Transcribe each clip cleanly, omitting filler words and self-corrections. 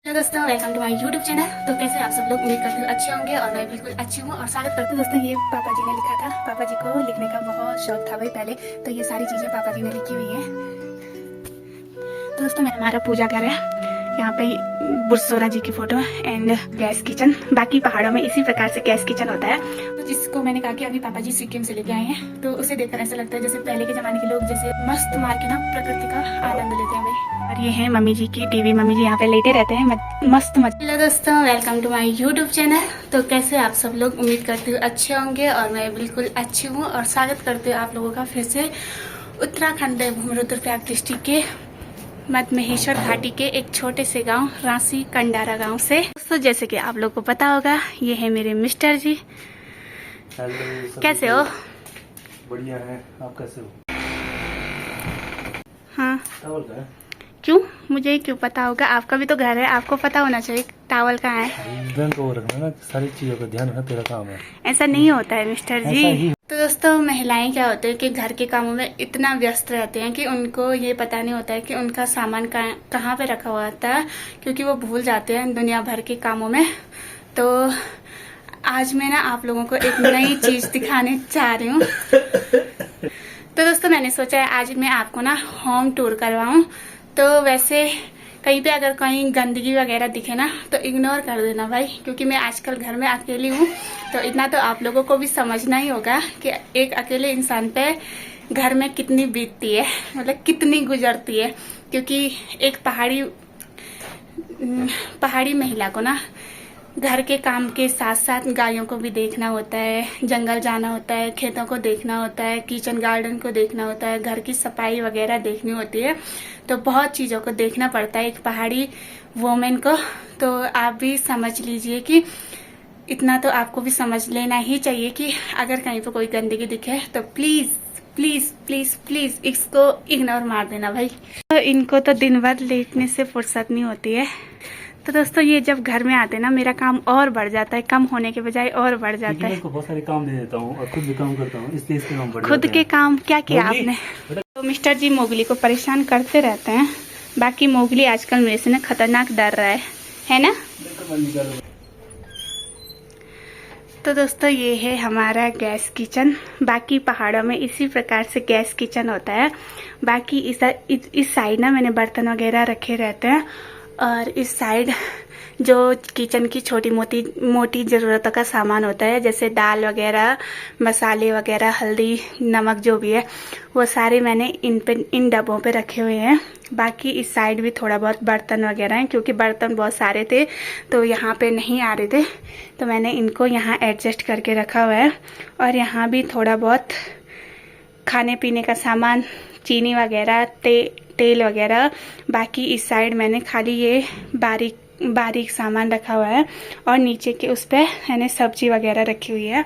तो दोस्तों welcome to my YouTube channel. तो कैसे आप सब लोग, उम्मीद करती हूँ अच्छे होंगे और मैं बिल्कुल अच्छी हूँ और स्वागत करती हूँ। दोस्तों ये पापा जी ने लिखा था, पापा जी को लिखने का बहुत शौक था भाई पहले, तो ये सारी चीज़ें पापा जी ने लिखी हुई हैं। तो दोस्तों मैं हमारा पूजा घर है, यहाँ पे बुरसोरा जी की फोटो एंड गैस किचन। बाकी पहाड़ों में इसी प्रकार से गैस किचन होता है। तो जिसको मैंने कहा कि अभी पापा जी सिक्किम से लेके आए हैं, तो उसे देखकर ऐसा लगता है जैसे पहले के जमाने के लोग जैसे मस्त मार के ना प्रकृति का आनंद लेते हैं भाई। और ये है मम्मी जी की टीवी, मम्मी जी यहाँ पे लेटे रहते हैं मस्त मस्त। हेलो दोस्तों, welcome to my YouTube channel. तो कैसे आप सब लोग, उम्मीद करती हूँ अच्छे होंगे और मैं बिल्कुल अच्छी हूँ और स्वागत करती हूँ आप लोगों का फिर से उत्तराखंड देवभूमि रुद्रप्रयाग डिस्ट्रिक्ट के मध्य घाटी के एक छोटे से गांव रांसी कंडारा गांव से। दोस्तों जैसे कि आप लोग को पता होगा, ये है मेरे मिस्टर जी। हेलो, कैसे हो? बढ़िया है, आप कैसे हो? हाँ, टावल का है? क्यों? मुझे क्यों पता होगा? आपका भी तो घर है, आपको पता होना चाहिए टावल कहाँ है। ध्यान को रखना ना, सारी चीजों का ध्यान रखना तेरा काम है। ऐसा नहीं होता है मिस्टर जी। ऐसा ही। तो दोस्तों महिलाएं क्या होते हैं कि घर के कामों में इतना व्यस्त रहते हैं कि उनको ये पता नहीं होता है कि उनका सामान कहाँ पे रखा हुआ होता है, क्योंकि वो भूल जाते हैं दुनिया भर के कामों में। तो आज मैं ना आप लोगों को एक नई चीज दिखाने चाह रही हूँ। तो दोस्तों मैंने सोचा है आज मैं आपको ना होम टूर करवाऊं। तो वैसे कहीं पे अगर कहीं गंदगी वगैरह दिखे ना तो इग्नोर कर देना भाई, क्योंकि मैं आजकल घर में अकेली हूँ। तो इतना तो आप लोगों को भी समझना ही होगा कि एक अकेले इंसान पे घर में कितनी बीतती है, मतलब कितनी गुजरती है। क्योंकि एक पहाड़ी महिला को ना घर के काम के साथ साथ गायों को भी देखना होता है, जंगल जाना होता है, खेतों को देखना होता है, किचन गार्डन को देखना होता है, घर की सफाई वगैरह देखनी होती है। तो बहुत चीज़ों को देखना पड़ता है एक पहाड़ी वुमेन को। तो आप भी समझ लीजिए कि इतना तो आपको भी समझ लेना ही चाहिए कि अगर कहीं पर कोई गंदगी दिखे तो प्लीज़ प्लीज़ प्लीज़ प्लीज़ इसको इग्नोर मार देना भाई। तो इनको तो दिन भर लेटने से फुर्सत नहीं होती है। तो दोस्तों ये जब घर में आते हैं ना, मेरा काम और बढ़ जाता है, कम होने के बजाय और बढ़ जाता है। इसको बहुत सारे काम दे देता हूँ और खुद भी काम करता हूँ, इसलिए इसके काम बढ़ खुद जाते के हैं। काम क्या किया आपने? तो मिस्टर जी मोगली को परेशान करते रहते हैं। बाकी मोगली आजकल मेरे से ना खतरनाक डर रहा है ना? तो दोस्तों ये है हमारा गैस किचन। बाकी पहाड़ों में इसी प्रकार से गैस किचन होता है। बाकी इस साइड ना मैंने बर्तन वगैरह रखे रहते हैं, और इस साइड जो किचन की छोटी मोटी ज़रूरतों का सामान होता है, जैसे दाल वगैरह, मसाले वगैरह, हल्दी, नमक जो भी है, वो सारे मैंने इन डब्बों पे रखे हुए हैं। बाकी इस साइड भी थोड़ा बहुत बर्तन वगैरह हैं, क्योंकि बर्तन बहुत सारे थे तो यहाँ पे नहीं आ रहे थे, तो मैंने इनको यहाँ एडजस्ट करके रखा हुआ है। और यहाँ भी थोड़ा बहुत खाने पीने का सामान, चीनी वगैरह, तेल वगैरह। बाकी इस साइड मैंने खाली ये बारीक सामान रखा हुआ है, और नीचे के उस पर मैंने सब्जी वगैरह रखी हुई है,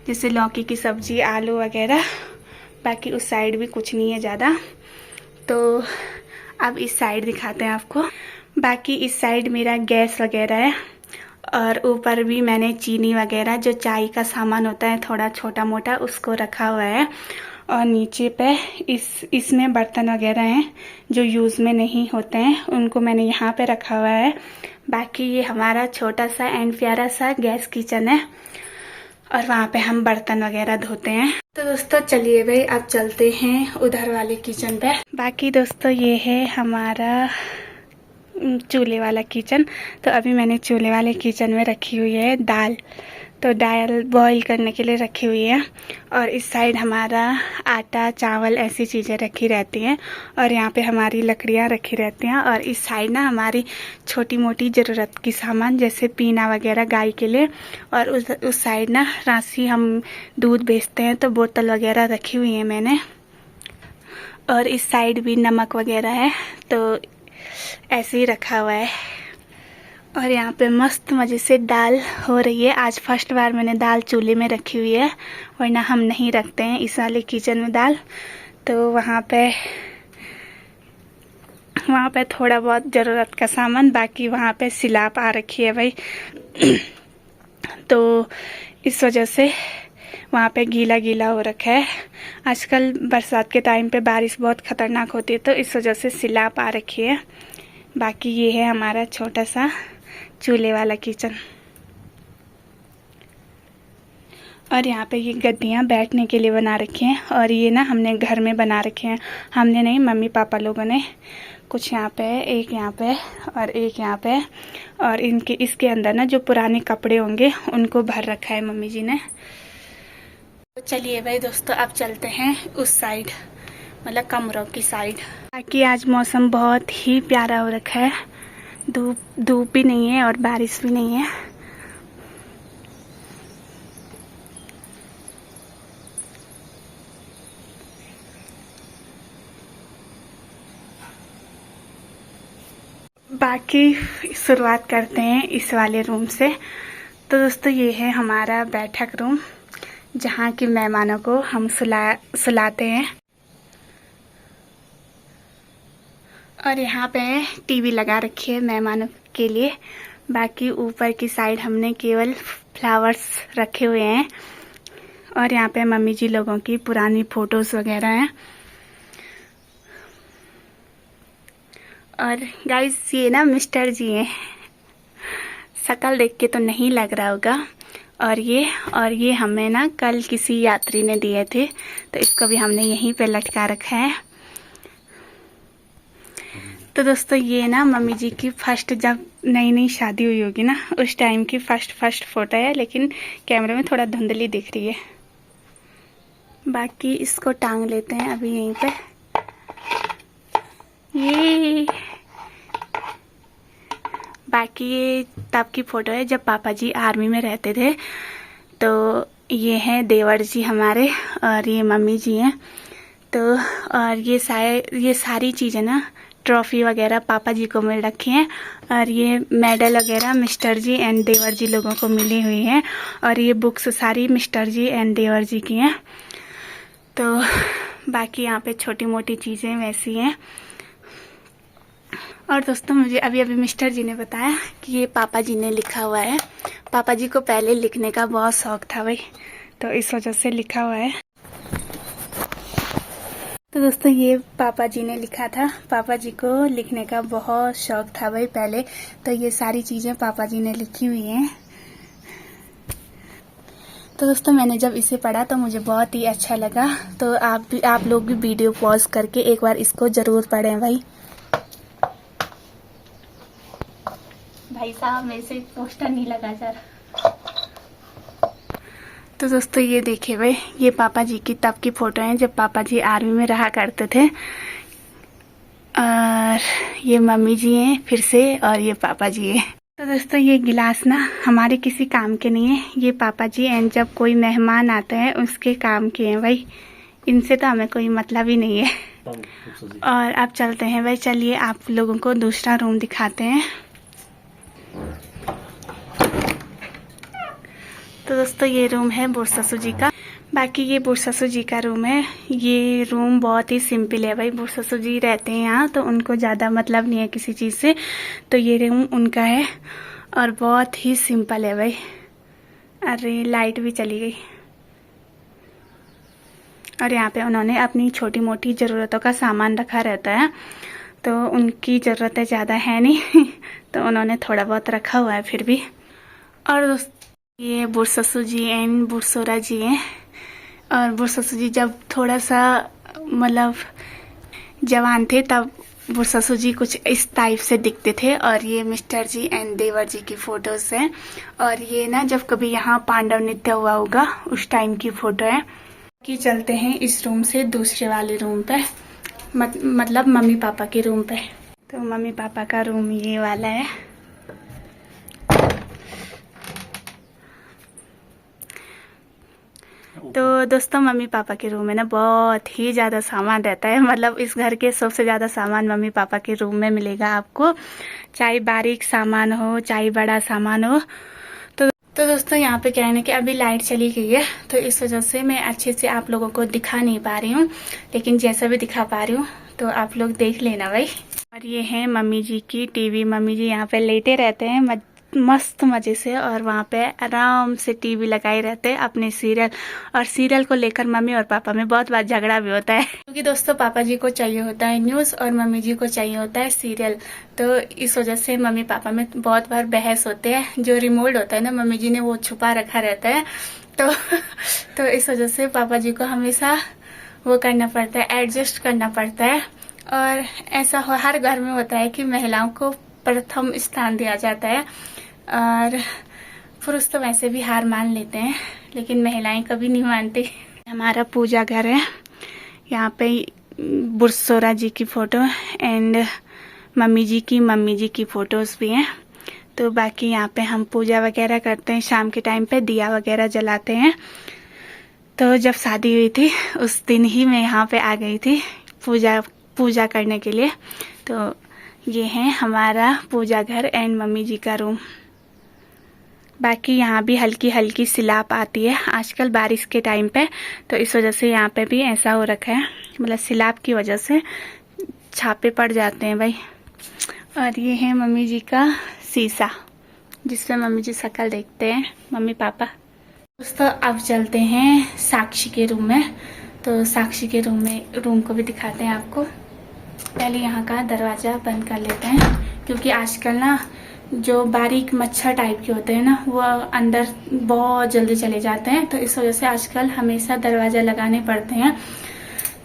जैसे लौकी की सब्जी, आलू वगैरह। बाकी उस साइड भी कुछ नहीं है ज़्यादा। तो अब इस साइड दिखाते हैं आपको। बाकी इस साइड मेरा गैस वगैरह है, और ऊपर भी मैंने चीनी वगैरह, जो चाय का सामान होता है थोड़ा छोटा मोटा, उसको रखा हुआ है। और नीचे पे इसमें बर्तन वगैरह हैं जो यूज़ में नहीं होते हैं, उनको मैंने यहाँ पे रखा हुआ है। बाकी ये हमारा छोटा सा एंड प्यारा सा गैस किचन है, और वहाँ पे हम बर्तन वगैरह धोते हैं। तो दोस्तों चलिए भाई अब चलते हैं उधर वाले किचन पे। बाकी दोस्तों ये है हमारा चूल्हे वाला किचन। तो अभी मैंने चूल्हे वाले किचन में रखी हुई है दाल, तो दाल बॉईल करने के लिए रखी हुई है। और इस साइड हमारा आटा, चावल, ऐसी चीज़ें रखी रहती हैं, और यहाँ पे हमारी लकड़ियाँ रखी रहती हैं। और इस साइड ना हमारी छोटी मोटी ज़रूरत की सामान, जैसे पीना वगैरह गाय के लिए। और उस साइड ना रांसी हम दूध बेचते हैं, तो बोतल वगैरह रखी हुई है मैंने। और इस साइड भी नमक वगैरह है, तो ऐसे ही रखा हुआ है। और यहाँ पे मस्त मज़े से दाल हो रही है। आज फर्स्ट बार मैंने दाल चूल्हे में रखी हुई है, वरना हम नहीं रखते हैं इस वाले किचन में दाल। तो वहाँ पे थोड़ा बहुत ज़रूरत का सामान। बाकी वहाँ पे सिलाप आ रखी है भाई तो इस वजह से वहाँ पे गीला गीला हो रखा है। आजकल बरसात के टाइम पे बारिश बहुत ख़तरनाक होती है, तो इस वजह से सिलाप आ रखी है। बाकी ये है हमारा छोटा सा चूल्हे वाला किचन। और यहाँ पे ये गद्दियाँ बैठने के लिए बना रखी हैं, और ये ना हमने घर में बना रखे हैं। हमने नहीं, मम्मी पापा लोगों ने। कुछ यहाँ पे है, एक यहाँ पे और एक यहाँ पे। और इनके इसके अंदर ना जो पुराने कपड़े होंगे उनको भर रखा है मम्मी जी ने। तो चलिए भाई दोस्तों, अब चलते हैं उस साइड, मतलब कमरों की साइड। बाकी आज मौसम बहुत ही प्यारा हो रखा है, धूप भी नहीं है और बारिश भी नहीं है। बाकी शुरुआत करते हैं इस वाले रूम से। तो दोस्तों ये है हमारा बैठक रूम, जहाँ की मेहमानों को हम सुलाते हैं। और यहाँ पे टीवी लगा रखी है मेहमानों के लिए। बाकी ऊपर की साइड हमने केवल फ्लावर्स रखे हुए हैं। और यहाँ पे मम्मी जी लोगों की पुरानी फोटोज़ वगैरह हैं। और गाइस ये ना मिस्टर जी हैं, शक्ल देख के तो नहीं लग रहा होगा। और ये हमें ना कल किसी यात्री ने दिए थे, तो इसको भी हमने यहीं पे लटका रखा है। तो दोस्तों ये ना मम्मी जी की फर्स्ट, जब नई नई शादी हुई होगी ना, उस टाइम की फर्स्ट फोटो है, लेकिन कैमरे में थोड़ा धुंधली दिख रही है। बाकी इसको टांग लेते हैं अभी यहीं पे। ये बाकी ये तब की फ़ोटो है जब पापा जी आर्मी में रहते थे। तो ये हैं देवर जी हमारे, और ये मम्मी जी हैं। तो और ये सारी चीज़ें ना, ट्रॉफ़ी वगैरह पापा जी को मिल रखी हैं। और ये मेडल वगैरह मिस्टर जी एंड देवर जी लोगों को मिली हुई हैं। और ये बुक्स सारी मिस्टर जी एंड देवर जी की हैं। तो बाकी यहाँ पे छोटी मोटी चीज़ें वैसी हैं। और दोस्तों मुझे अभी मिस्टर जी ने बताया कि ये पापा जी ने लिखा हुआ है। पापा जी को पहले लिखने का बहुत शौक था भाई, तो इस वजह से लिखा हुआ है। तो दोस्तों ये पापा जी ने लिखा था। पापा जी को लिखने का बहुत शौक था भाई पहले, तो ये सारी चीज़ें पापा जी ने लिखी हुई हैं। तो दोस्तों मैंने जब इसे पढ़ा तो मुझे बहुत ही अच्छा लगा। तो आप लोग भी वीडियो पॉज करके एक बार इसको ज़रूर पढ़ें भाई। भाई साहब मेरे से पोस्टर नहीं लगा सर। तो दोस्तों ये देखिए भाई, ये पापा जी की तब की फ़ोटो है जब पापा जी आर्मी में रहा करते थे। और ये मम्मी जी हैं फिर से, और ये पापा जी हैं। तो दोस्तों ये गिलास ना हमारे किसी काम के नहीं है, ये पापा जी एंड जब कोई मेहमान आते हैं उसके काम के हैं भाई। इनसे तो हमें कोई मतलब ही नहीं है। और अब चलते हैं भाई, चलिए आप लोगों को दूसरा रूम दिखाते हैं। तो दोस्तों ये रूम है बुढ़ ससुर जी का। बाकी ये बुढ़ ससुर जी का रूम है। ये रूम बहुत ही सिंपल है भाई, बुढ़ ससुर जी रहते हैं यहाँ, तो उनको ज़्यादा मतलब नहीं है किसी चीज़ से। तो ये रूम उनका है और बहुत ही सिंपल है भाई। अरे लाइट भी चली गई। और यहाँ पे उन्होंने अपनी छोटी मोटी ज़रूरतों का सामान रखा रहता है, तो उनकी ज़रूरतें ज़्यादा है नहीं तो उन्होंने थोड़ा बहुत रखा हुआ है फिर भी। और दोस्त ये बुढ़ ससुर जी एंड बुढ़ सोरा जी हैं। और बुढ़ ससुर जी जब थोड़ा सा मतलब जवान थे तब बुढ़ ससुर जी कुछ इस टाइप से दिखते थे। और ये मिस्टर जी एंड देवर जी की फ़ोटोज़ हैं। और ये ना जब कभी यहाँ पांडव नृत्य हुआ होगा उस टाइम की फ़ोटो है। कि चलते हैं इस रूम से दूसरे वाले रूम पे, मतलब मम्मी पापा के रूम पे। तो मम्मी पापा का रूम ये वाला है। तो दोस्तों मम्मी पापा के रूम में ना बहुत ही ज़्यादा सामान रहता है, मतलब इस घर के सबसे ज़्यादा सामान मम्मी पापा के रूम में मिलेगा आपको, चाहे बारीक सामान हो चाहे बड़ा सामान हो। तो दोस्तों यहाँ पे क्या है ना कि अभी लाइट चली गई है, तो इस वजह से मैं अच्छे से आप लोगों को दिखा नहीं पा रही हूँ, लेकिन जैसा भी दिखा पा रही हूँ तो आप लोग देख लेना भाई। और ये है मम्मी जी की टीवी। मम्मी जी यहाँ पे लेटे रहते हैं मस्त मज़े से, और वहाँ पे आराम से टीवी लगाए रहते हैं अपने सीरियल। और सीरियल को लेकर मम्मी और पापा में बहुत बार झगड़ा भी होता है, क्योंकि दोस्तों पापा जी को चाहिए होता है न्यूज़ और मम्मी जी को चाहिए होता है सीरियल। तो इस वजह से मम्मी पापा में बहुत बार बहस होते हैं। जो रिमोट होता है ना मम्मी जी ने वो छुपा रखा रहता है, तो इस वजह से पापा जी को हमेशा वो करना पड़ता है, एडजस्ट करना पड़ता है। और ऐसा हर घर में होता है कि महिलाओं को प्रथम स्थान दिया जाता है, और पुरुष तो वैसे भी हार मान लेते हैं, लेकिन महिलाएं कभी नहीं मानती। हमारा पूजा घर है, यहाँ पे बुरसोरा जी की फ़ोटो एंड मम्मी जी की फ़ोटोज़ भी हैं। तो बाकी यहाँ पे हम पूजा वगैरह करते हैं, शाम के टाइम पे दिया वगैरह जलाते हैं। तो जब शादी हुई थी उस दिन ही मैं यहाँ पे आ गई थी पूजा करने के लिए। तो ये है हमारा पूजा घर एंड मम्मी जी का रूम। बाकी यहाँ भी हल्की हल्की सिलाप आती है आजकल बारिश के टाइम पे, तो इस वजह से यहाँ पे भी ऐसा हो रखा है, मतलब सिलाप की वजह से छापे पड़ जाते हैं भाई। और ये है मम्मी जी का शीशा, जिसमें मम्मी जी शक्ल देखते हैं, मम्मी पापा। दोस्तों अब चलते हैं साक्षी के रूम में। तो साक्षी के रूम को भी दिखाते हैं आपको। पहले यहाँ का दरवाज़ा बंद कर लेते हैं, क्योंकि आजकल ना जो बारीक मच्छर टाइप के होते हैं ना वो अंदर बहुत जल्दी चले जाते हैं, तो इस वजह से आजकल हमेशा दरवाज़ा लगाने पड़ते हैं।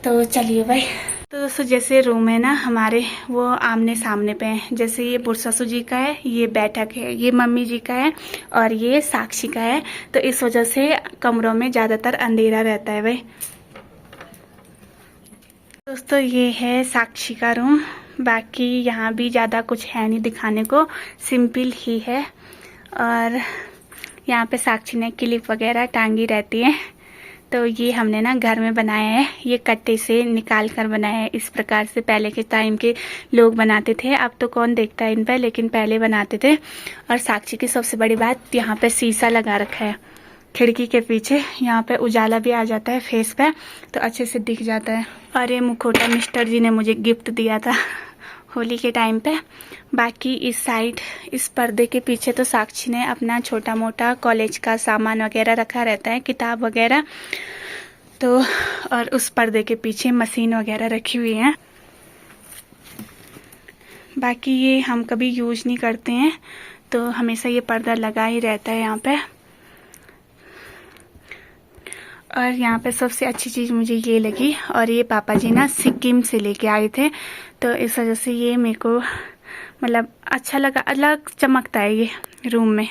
तो चलिए भाई। तो दोस्तों जैसे रूम है ना हमारे वो आमने सामने पे है। जैसे ये बुरससु जी का है, ये बैठक है, ये मम्मी जी का है और ये साक्षी का है। तो इस वजह से कमरों में ज़्यादातर अंधेरा रहता है भाई। दोस्तों ये है साक्षी का रूम। बाकी यहाँ भी ज़्यादा कुछ है नहीं दिखाने को, सिंपल ही है। और यहाँ पे साक्षी ने क्लिप वगैरह टांगी रहती है। तो ये हमने ना घर में बनाया है, ये कट्टे से निकाल कर बनाया है। इस प्रकार से पहले के टाइम के लोग बनाते थे, अब तो कौन देखता है इन पर, लेकिन पहले बनाते थे। और साक्षी की सबसे बड़ी बात, यहाँ पे शीशा लगा रखा है खिड़की के पीछे, यहाँ पे उजाला भी आ जाता है फेस पे, तो अच्छे से दिख जाता है। और ये मुखौटा मिस्टर जी ने मुझे गिफ्ट दिया था होली के टाइम पे। बाकी इस साइड इस पर्दे के पीछे तो साक्षी ने अपना छोटा मोटा कॉलेज का सामान वगैरह रखा रहता है, किताब वगैरह। तो और उस पर्दे के पीछे मशीन वगैरह रखी हुई है। बाकी ये हम कभी यूज नहीं करते हैं, तो हमेशा ये पर्दा लगा ही रहता है यहाँ पे। और यहाँ पे सबसे अच्छी चीज़ मुझे ये लगी, और ये पापा जी ना सिक्किम से लेके आए थे, तो इस वजह से ये मेरे को मतलब अच्छा लगा, अलग चमकता है ये रूम में।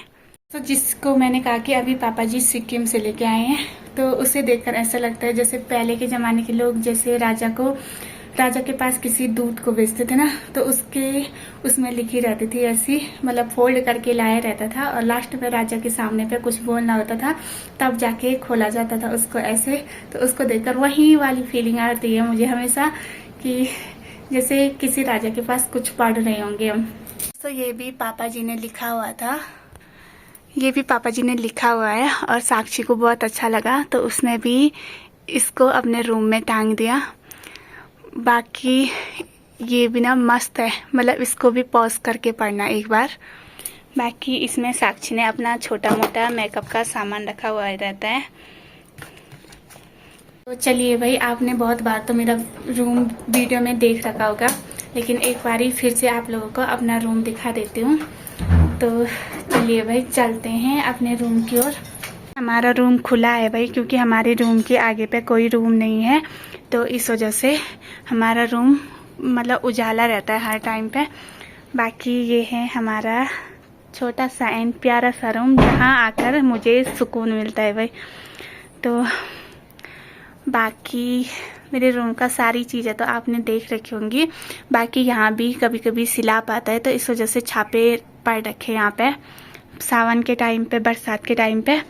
तो जिसको मैंने कहा कि अभी पापा जी सिक्किम से लेके आए हैं, तो उसे देखकर ऐसा लगता है जैसे पहले के ज़माने के लोग जैसे राजा के पास किसी दूध को बेचते थे ना, तो उसमें लिखी रहती थी ऐसी, मतलब फोल्ड करके लाया रहता था, और लास्ट में राजा के सामने पे कुछ बोलना होता था, तब जाके खोला जाता था उसको ऐसे। तो उसको देखकर वही वाली फीलिंग आती है मुझे हमेशा, कि जैसे किसी राजा के पास कुछ पढ़ रहे होंगे हम। तो ये भी पापा जी ने लिखा हुआ था, ये भी पापा जी ने लिखा हुआ है, और साक्षी को बहुत अच्छा लगा तो उसने भी इसको अपने रूम में टांग दिया। बाकी ये भी ना मस्त है, मतलब इसको भी पॉज करके पढ़ना एक बार। बाकी इसमें साक्षी ने अपना छोटा मोटा मेकअप का सामान रखा हुआ रहता है। तो चलिए भाई, आपने बहुत बार तो मेरा रूम वीडियो में देख रखा होगा, लेकिन एक बारी फिर से आप लोगों को अपना रूम दिखा देती हूँ। तो चलिए भाई चलते हैं अपने रूम की ओर। हमारा रूम खुला है भाई, क्योंकि हमारे रूम के आगे पे कोई रूम नहीं है, तो इस वजह से हमारा रूम मतलब उजाला रहता है हर टाइम पे। बाकी ये है हमारा छोटा सा एंड प्यारा सा रूम, जहाँ आकर मुझे सुकून मिलता है भाई। तो बाकी मेरे रूम का सारी चीज़ें तो आपने देख रखी होंगी। बाकी यहाँ भी कभी कभी सिलाप आता है, तो इस वजह से छापे पड़ रखे यहाँ पे सावन के टाइम पे, बरसात के टाइम पे।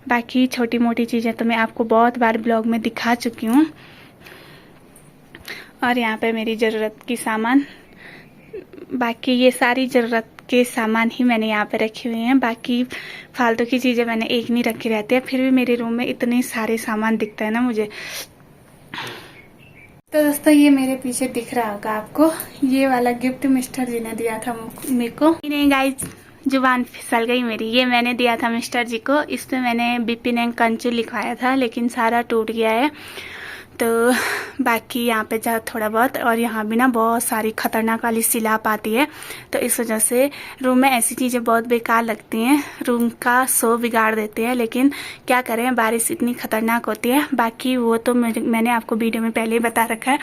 बाकी छोटी मोटी चीज़ें तो मैं आपको बहुत बार ब्लॉग में दिखा चुकी हूँ। और यहाँ पे मेरी ज़रूरत की सामान, बाकी ये सारी ज़रूरत के सामान ही मैंने यहाँ पे रखी हुई हैं। बाकी फालतू की चीज़ें मैंने एक नहीं रखी रहती है, फिर भी मेरे रूम में इतने सारे सामान दिखता है ना मुझे। तो दोस्तों ये मेरे पीछे दिख रहा होगा आपको, ये वाला गिफ्ट मिस्टर जी ने दिया था मेरे को। नहीं गाइस, जुबान फिसल गई मेरी। ये मैंने दिया था मिस्टर जी को, इस पे मैंने बिपिन एंड कंचू लिखवाया था, लेकिन सारा टूट गया है। तो बाकी यहाँ पे जा थोड़ा बहुत, और यहाँ भी ना बहुत सारी खतरनाक वाली सिलाप आती है, तो इस वजह से रूम में ऐसी चीज़ें बहुत बेकार लगती हैं, रूम का शो बिगाड़ देते हैं। लेकिन क्या करें, बारिश इतनी खतरनाक होती है। बाकी वो तो मैंने आपको वीडियो में पहले ही बता रखा है,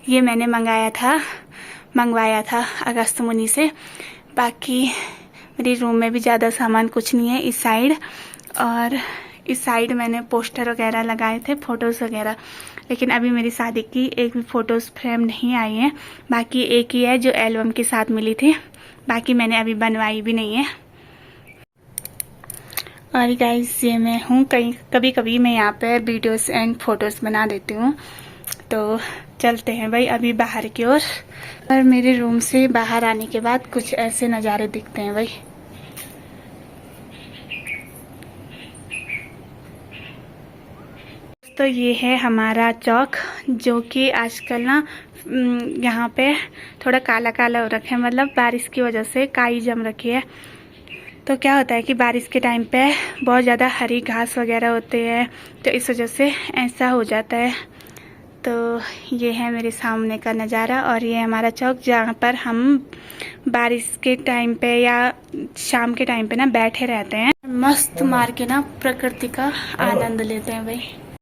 ये मैंने मंगवाया था अगस्त मुनि से। बाकी मेरी रूम में भी ज़्यादा सामान कुछ नहीं है इस साइड, और इस साइड मैंने पोस्टर वगैरह लगाए थे, फ़ोटोज़ वगैरह, लेकिन अभी मेरी शादी की एक भी फ़ोटोज़ फ्रेम नहीं आई है। बाकी एक ही है जो एल्बम के साथ मिली थी, बाकी मैंने अभी बनवाई भी नहीं है। और गाइस ये मैं हूँ, कभी कभी मैं यहाँ पे वीडियोस एंड फोटोज़ बना देती हूँ। तो चलते हैं भाई अभी बाहर की ओर। और मेरे रूम से बाहर आने के बाद कुछ ऐसे नज़ारे दिखते हैं भाई। तो ये है हमारा चौक, जो कि आजकल ना यहाँ पे थोड़ा काला काला हो रखा है, मतलब बारिश की वजह से काई जम रखी है। तो क्या होता है कि बारिश के टाइम पे बहुत ज़्यादा हरी घास वगैरह होते हैं, तो इस वजह से ऐसा हो जाता है। तो ये है मेरे सामने का नज़ारा, और ये हमारा चौक जहाँ पर हम बारिश के टाइम पे या शाम के टाइम पे ना बैठे रहते हैं, मस्त मार के ना प्रकृति का आनंद लेते हैं भाई।